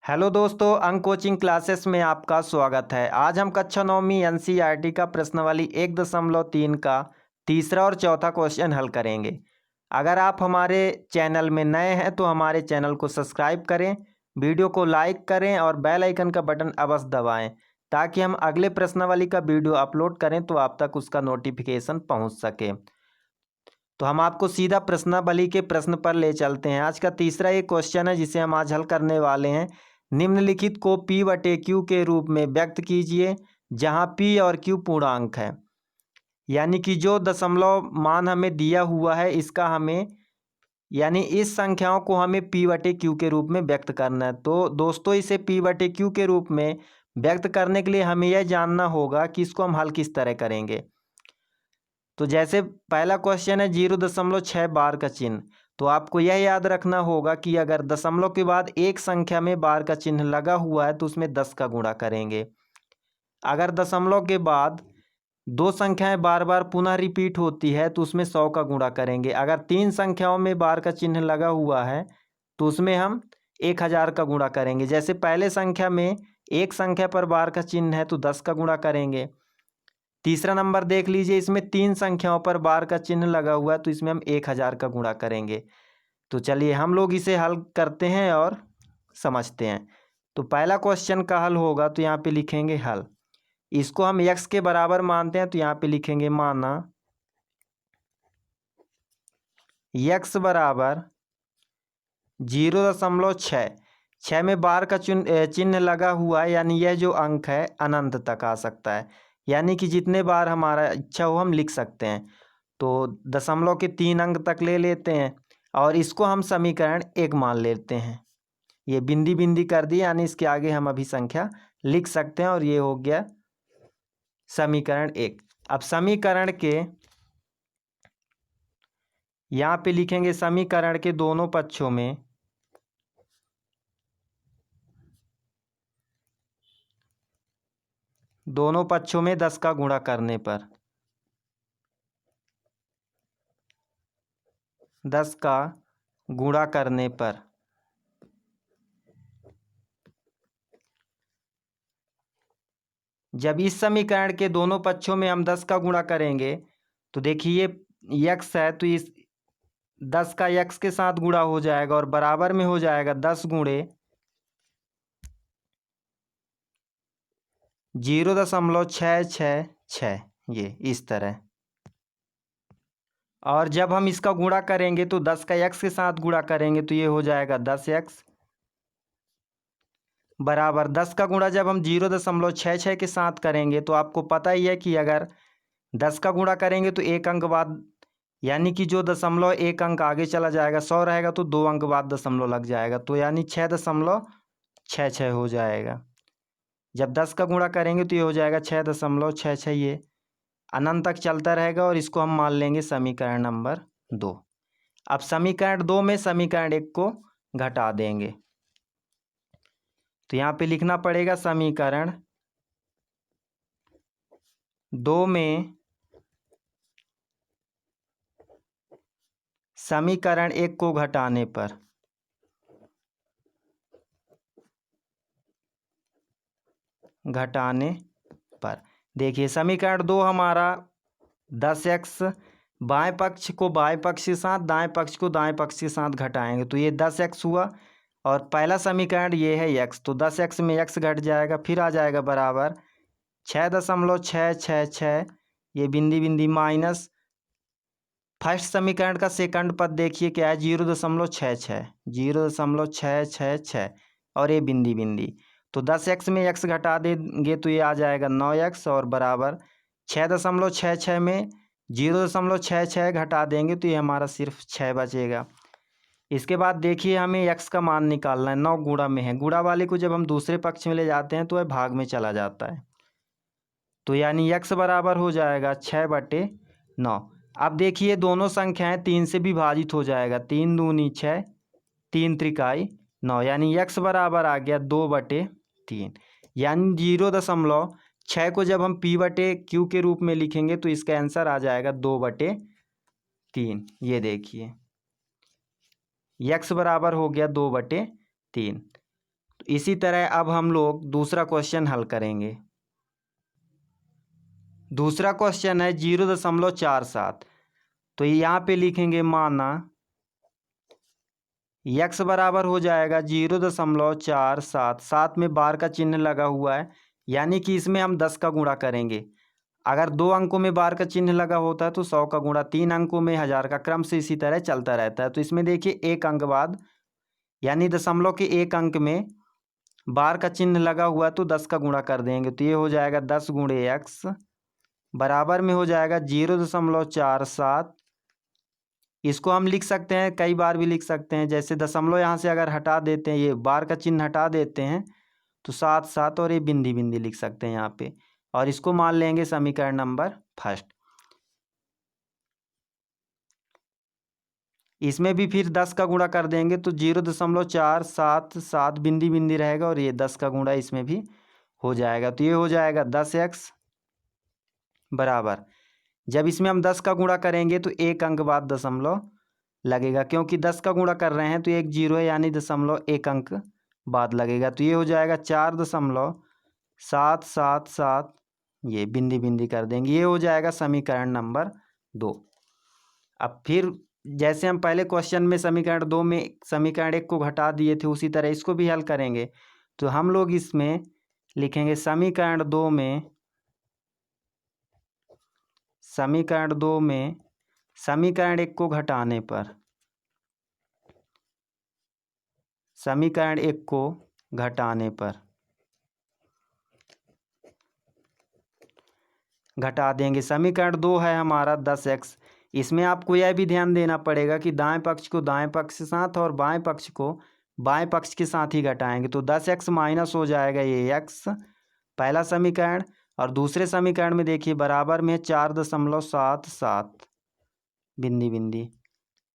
Hello दोस्तों, अंक coaching classes में आपका स्वागत है। आज हम कक्षा 9वीं एनसीईआरटी का प्रश्नावली 1.3 का तीसरा और चौथा क्वेश्चन हल करेंगे। अगर आप हमारे चैनल में नए हैं तो हमारे चैनल को सब्सक्राइब करें, वीडियो को लाइक करें और बेल आइकन का बटन अवश्य दबाएं ताकि हम अगले प्रश्नावली का वीडियो अपलोड करें तो आप तक उसका नोटिफिकेशन पहुंच सके। तो हम आपको सीधा प्रश्नावली के प्रश्न पर ले चलते हैं। आज का तीसरा ये क्वेश्चन है जिसे हम आज हल करने वाले हैं। निम्नलिखित को P/Q के रूप में व्यक्त कीजिए जहां P और Q पूर्णांक है। यानी कि जो दशमलव मान हमें दिया हुआ है इसका हमें यानी इस संख्याओं को हमें P/Q के रूप में व्यक्त करना है। तो दोस्तों इसे P/Q के रूप में व्यक्त करने के लिए हमें यह जानना होगा कि इसको हम हल किस तरह करेंगे। तो जैसे पहला क्वेश्चन है 0.6 बार का चिन्ह, तो आपको यह याद रखना होगा कि अगर दशमलव के बाद एक संख्या में बार का चिन्ह लगा हुआ है तो उसमें 10 का गुणा करेंगे। अगर दशमलव के बाद दो संख्याएं बार बार पुनः रिपीट होती है तो उसमें 100 का गुणा करेंगे। अगर तीन संख्याओं में बार का चिन्ह लगा हुआ है तो उसमें हम 1000 का गुणा करेंगे। जैसे पहले संख्या में एक संख्या पर बार का चिन्ह है तो 10 का गुणा करेंगे। तीसरा नंबर देख लीजिए, इसमें तीन संख्याओं पर बार का चिन्ह लगा हुआ है तो इसमें हम 1000 का गुणा करेंगे। तो चलिए हम लोग इसे हल करते हैं और समझते हैं। तो पहला क्वेश्चन का हल होगा तो यहाँ पे लिखेंगे हल। इसको हम x के बराबर मानते हैं तो यहाँ पे लिखेंगे माना x बराबर 0.6। 6 में बार का चिन्ह लगा हुआ है यानी यह जो अंक है अनंत तक आ सकता है। यानी कि जितने बार हमारा इच्छा हो हम लिख सकते हैं। तो दशमलव के 3 अंक तक ले लेते हैं और इसको हम समीकरण 1 मान लेते हैं। ये बिंदी बिंदी कर दी यानी इसके आगे हम अभी संख्या लिख सकते हैं और ये हो गया समीकरण 1। अब समीकरण के यहाँ पे लिखेंगे समीकरण के दोनों पक्षों में दोनों पक्षों में 10 का गुणा करने पर 10 का गुणा करने पर जब इस समीकरण के दोनों पक्षों में हम 10 का गुणा करेंगे तो देखिए x है तो इस 10 का x के साथ गुणा हो जाएगा और बराबर में हो जाएगा 10 गुणे 0.666, ये इस तरह। और जब हम इसका गुणा करेंगे तो 10 का x के साथ गुणा करेंगे तो ये हो जाएगा 10x बराबर 10 का गुणा जब हम 0.66 के साथ करेंगे तो आपको पता ही है कि अगर 10 का गुणा करेंगे तो एक अंक बाद यानी कि जो दशमलव एक अंक आगे चला जाएगा 100 रहेगा तो 2 अंक बाद दशमलव लग जाएगा तो यानी 6.66 हो जाएगा। जब 10 का गुणा करेंगे तो ये हो जाएगा 6.66। ये अनंत तक चलता रहेगा और इसको हम मान लेंगे समीकरण नंबर 2। अब समीकरण 2 में समीकरण 1 को घटा देंगे तो यहाँ पे लिखना पड़ेगा समीकरण 2 में समीकरण 1 को घटाने पर देखिए समीकरण 2 हमारा 10x बाएं पक्ष को बाएं पक्ष के साथ दाएं पक्ष को दाएं पक्ष के साथ घटाएंगे तो ये 10x हुआ और पहला समीकरण ये है x तो 10x में x घट जाएगा फिर आ जाएगा बराबर 6.666। ये बिंदी बिंदी माइनस फर्स्ट समीकरण का सेकंड पद देखिए क्या है 0.66 और ये बिंदी बिंदी तो 10x में x घटा देंगे तो ये आ जाएगा 9x और बराबर 6.66 में 0.66 घटा देंगे तो ये हमारा सिर्फ 6 बचेगा। इसके बाद देखिए हमें x का मान निकालना है। 9 गुणा में है, गुणा वाले को जब हम दूसरे पक्ष में ले जाते हैं तो वह भाग में चला जाता है तो यानी x बराबर हो जाएगा 6/9। अब देखिए दोनों संख्याएं 3 से विभाजित हो जाएगा, 3 दूनी 6 3 त्रिकाई 9 यानी x बराबर आ गया 2/3। यानी 0.6 को जब हम P/Q के रूप में लिखेंगे तो इसका आंसर आ जाएगा 2/3। ये देखिए x बराबर हो गया 2/3। इसी तरह अब हम लोग दूसरा क्वेश्चन हल करेंगे। दूसरा क्वेश्चन है 0.47। तो यहाँ पे लिखेंगे माना यक्स बराबर हो जाएगा 0.47। साथ में बार का चिन्ह लगा हुआ है, यानी कि इसमें हम 10 का गुणा करेंगे। अगर 2 अंकों में बार का चिन्ह लगा होता है तो 100 का गुणा, 3 अंकों में 1000 का, क्रम से इसी तरह चलता रहता है। तो इसमें देखिए एक अंक बाद यानी दशमलव के एक अंक में बार का चिन्ह लगा हुआ है तो 10 का गुणा कर देंगे। तो ये हो जाएगा 10 गुणे एक्स बराबर में हो जाएगा 0.47। इसको हम लिख सकते हैं, कई बार भी लिख सकते हैं। जैसे दशमलव यहाँ से अगर हटा देते हैं, ये बार का चिन्ह हटा देते हैं तो 7 7 और ये बिंदी बिंदी लिख सकते हैं यहाँ पे, और इसको मान लेंगे समीकरण नंबर फर्स्ट। इसमें भी फिर 10 का गुणा कर देंगे तो 0.477 बिंदी बिंदी रहेगा और ये 10 का गुणा इसमें भी हो जाएगा। तो ये हो जाएगा 10x बराबर, जब इसमें हम 10 का गुणा करेंगे तो एक अंक बाद दशमलव लगेगा, क्योंकि 10 का गुणा कर रहे हैं तो एक जीरो है, यानी दशमलव एक अंक बाद लगेगा। तो ये हो जाएगा 4.777, ये बिंदी बिंदी कर देंगे। ये हो जाएगा समीकरण नंबर 2। अब फिर जैसे हम पहले क्वेश्चन में समीकरण 2 में समीकरण 1 को घटा दिए थे, उसी तरह इसको भी हल करेंगे। तो हम लोग इसमें लिखेंगे समीकरण 2 में समीकरण 1 को घटाने पर, समीकरण 1 को घटाने पर घटा देंगे। समीकरण 2 है हमारा 10x। इसमें आपको यह भी ध्यान देना पड़ेगा कि दाएं पक्ष को दाएं पक्ष के साथ और बाएं पक्ष को बाएं पक्ष के साथ ही घटाएंगे। तो 10x माइनस हो जाएगा ये x, पहला समीकरण। और दूसरे समीकरण में देखिए बराबर में 4.77 बिंदी बिंदी,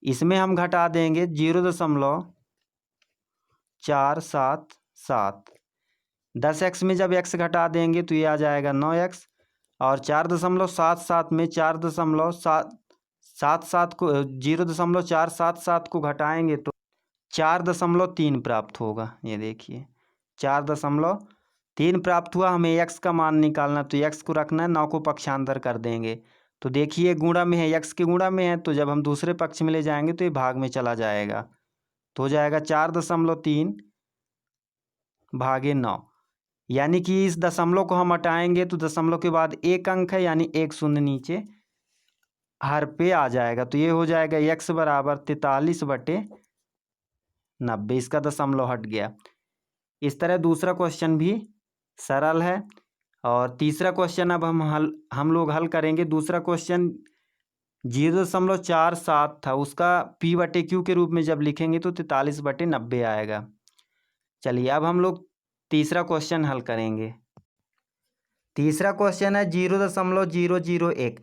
इसमें हम घटा देंगे 0.477। 10x में जब x घटा देंगे तो ये आ जाएगा 9x, और 4.77 में 4.77 को 0.477 को घटाएंगे तो 4.3 प्राप्त होगा। ये देखिए 4.3 प्राप्त हुआ। हमें x का मान निकालना, तो x को रखना है, 9 को पक्षांतर कर देंगे। तो देखिए गुणा में है, x के गुणा में है, तो जब हम दूसरे पक्ष में ले जाएंगे तो ये भाग में चला जाएगा। तो हो जाएगा 4.3 भागे 9, यानी कि इस दशमलव को हम हटाएंगे तो दशमलव के बाद एक अंक है, यानी एक शून्य नीचे हर पे आ जाएगा। तो ये हो जाएगा x बराबर 43/90, इसका दशमलव हट गया। इस तरह दूसरा क्वेश्चन भी सरल है। और तीसरा क्वेश्चन अब हम लोग हल करेंगे। दूसरा क्वेश्चन 0.47 था, उसका p/q के रूप में जब लिखेंगे तो 43/90 आएगा। चलिए अब हम लोग तीसरा क्वेश्चन हल करेंगे। तीसरा क्वेश्चन है 0.001।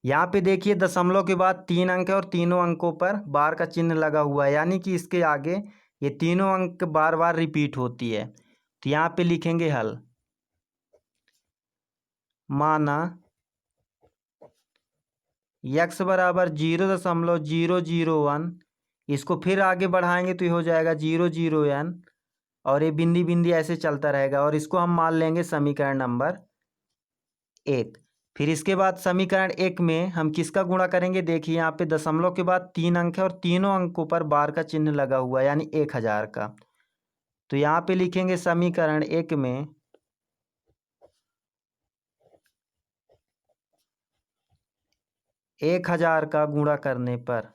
यहाँ पे देखिए दशमलव के बाद 3 अंक है और तीनों अंकों पर बार का चिन्ह लगा हुआ है, यानी कि इसके आगे ये तीनों अंक बार बार रिपीट होती है। तो यहाँ पे लिखेंगे हल। माना x बराबर 0.001, इसको फिर आगे बढ़ाएंगे तो ये हो जाएगा 0 और ये बिंदी बिंदी ऐसे चलता रहेगा, और इसको हम मान लेंगे समीकरण नंबर 1। फिर इसके बाद समीकरण 1 में हम किसका गुणा करेंगे, देखिए यहाँ पे दशमलव के बाद 3 अंक है और तीनों अंकों पर बार का चिन्ह लगा हुआ है, यानी 1000 का। तो यहाँ पे लिखेंगे समीकरण 1 में 1000 का गुणा करने पर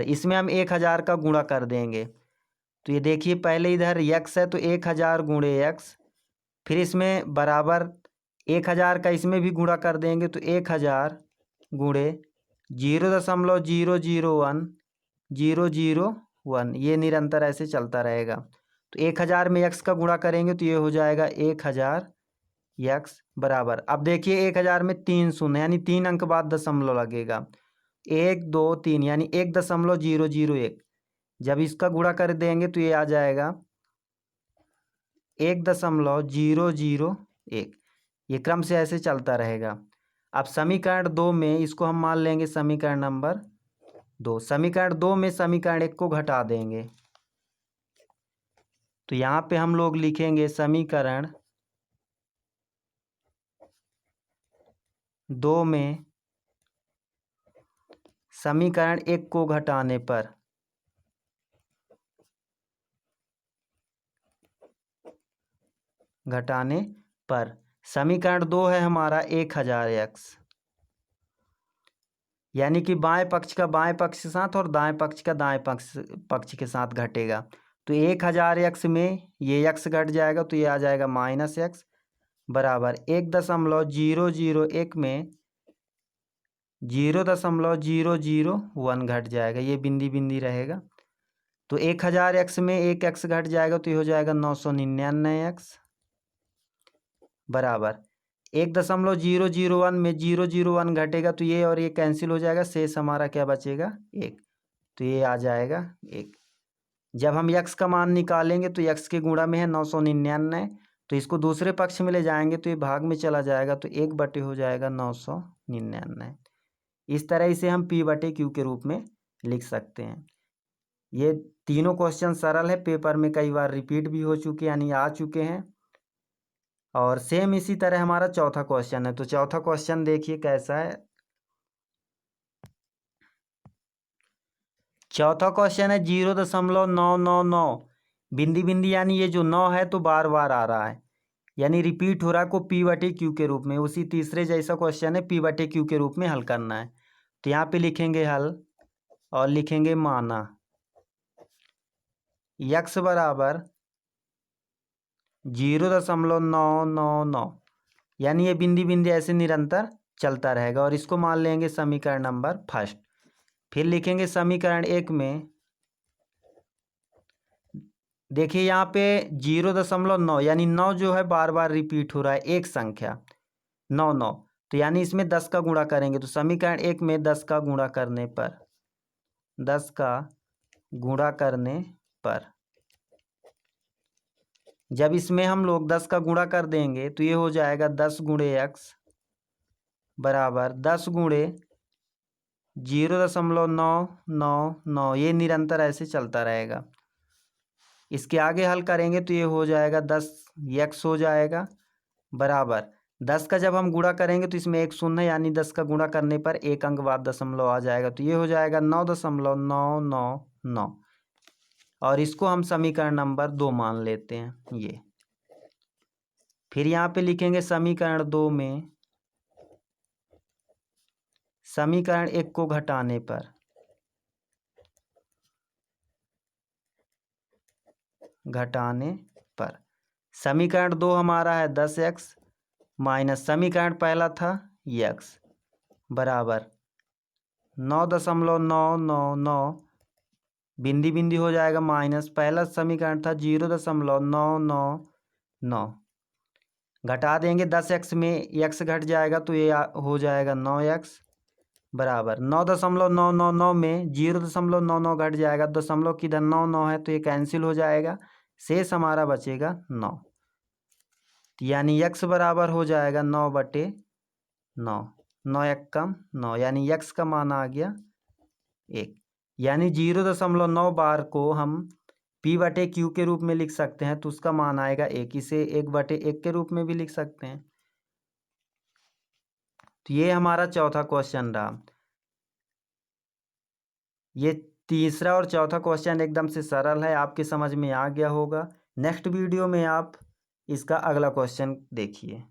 इसमें हम 1000 का गुणा कर देंगे। तो ये देखिए पहले इधर x है तो 1000 गुणे x, फिर इसमें बराबर 1000 का इसमें भी गुणा कर देंगे तो 1000 गुणे 0.001 ये निरंतर ऐसे चलता रहेगा। तो 1000 में x का गुणा करेंगे तो ये हो जाएगा 1000 x बराबर। अब देखिए 1000 में 3 शून्य, यानी 3 अंक बाद दशमलव लगेगा, 1 2 3, यानी 1.001। जब इसका गुणा कर देंगे तो ये आ जाएगा 1.001। ये क्रम से ऐसे चलता रहेगा। अब समीकरण 2 में इसको हम मान लेंगे समीकरण नंबर 2। समीकरण 2 में समीकरण 1 को घटा देंगे, तो यहाँ पे हम लोग लिखेंगे समीकरण 2 में समीकरण 1 को घटाने पर समीकरण 2 है हमारा 1000x, यानी कि बाएं पक्ष का बाएं पक्ष के साथ और दाएं पक्ष का दाएं पक्ष के साथ घटेगा। तो 1000x में ये x घट जाएगा, तो ये आ जाएगा -x बराबर 1.001 में 0.001 घट जाएगा, ये बिंदी बिंदी रहेगा। तो 1000x में एक x घट जाएगा, तो ये हो जाएगा 999x बराबर 1.001 में 001 घटेगा, तो ये और ये कैंसिल हो जाएगा, शेष हमारा क्या बचेगा 1, तो ये आ जाएगा 1। जब हम x का मान निकालेंगे तो x के गुणा में है 999, तो इसको दूसरे पक्ष में ले जाएंगे तो ये भाग में चला जाएगा, तो 1 हो जाएगा 999। इस तरह इसे हम P/Q के रूप में लिख सकते हैं। ये तीनों क्वेश्चन सरल है, पेपर में कई बार रिपीट भी हो चुके यानी आ चुके हैं। और सेम इसी तरह हमारा चौथा क्वेश्चन है। तो चौथा क्वेश्चन देखिए कैसा है। चौथा क्वेश्चन है 0.999 बिंदी बिंदी, यानी ये जो 9 है तो बार बार आ रहा है, यानी रिपीट हो रहा है, को P/Q के रूप में, उसी तीसरे जैसा क्वेश्चन है, P/Q के रूप में हल करना है। तो यहाँ पे लिखेंगे हल और लिखेंगे माना x बराबर 0.999, यानी ये बिंदी बिंदी ऐसे निरंतर चलता रहेगा। और इसको मान लेंगे समीकरण नंबर फर्स्ट। फिर लिखेंगे समीकरण 1 में, देखिए यहाँ पे 0.9 यानी 9 जो है बार बार रिपीट हो रहा है, एक संख्या 9, तो यानी इसमें 10 का गुणा करेंगे। तो समीकरण 1 में 10 का गुणा करने पर जब इसमें हम लोग 10 का गुणा कर देंगे तो ये हो जाएगा 10 गुणे x बराबर 10 गुणे 0.999, ये निरंतर ऐसे चलता रहेगा। इसके आगे हल करेंगे तो ये हो जाएगा 10x हो जाएगा बराबर 10 का जब हम गुणा करेंगे तो इसमें एक शून्य, यानी 10 का गुणा करने पर एक अंक बाद दशमलव आ जाएगा, तो ये हो जाएगा 9.999। और इसको हम समीकरण नंबर 2 मान लेते हैं ये। फिर यहाँ पे लिखेंगे समीकरण 2 में समीकरण 1 को घटाने पर समीकरण 2 हमारा है 10x माइनस समीकरण पहला था x बराबर 9.999 बिंदी बिंदी हो जाएगा माइनस, पहला समीकरण था 0.999, घटा देंगे 10x में x घट जाएगा, तो ये हो जाएगा 9x बराबर 9.999 में 0.99 घट जाएगा, दशमलव की इधर 9 है तो ये कैंसिल हो जाएगा, शेष हमारा बचेगा 9, यानी x बराबर हो जाएगा 9/9, 9 एक कम 9, यानी x का मान आ गया 1। यानी 0.9 बार को हम P/Q के रूप में लिख सकते हैं, तो उसका मान आएगा 1। इसे 1/1 के रूप में भी लिख सकते हैं। तो ये हमारा चौथा क्वेश्चन रहा। ये तीसरा और चौथा क्वेश्चन एकदम से सरल है, आपके समझ में आ गया होगा। नेक्स्ट वीडियो में आप इसका अगला क्वेश्चन देखिए।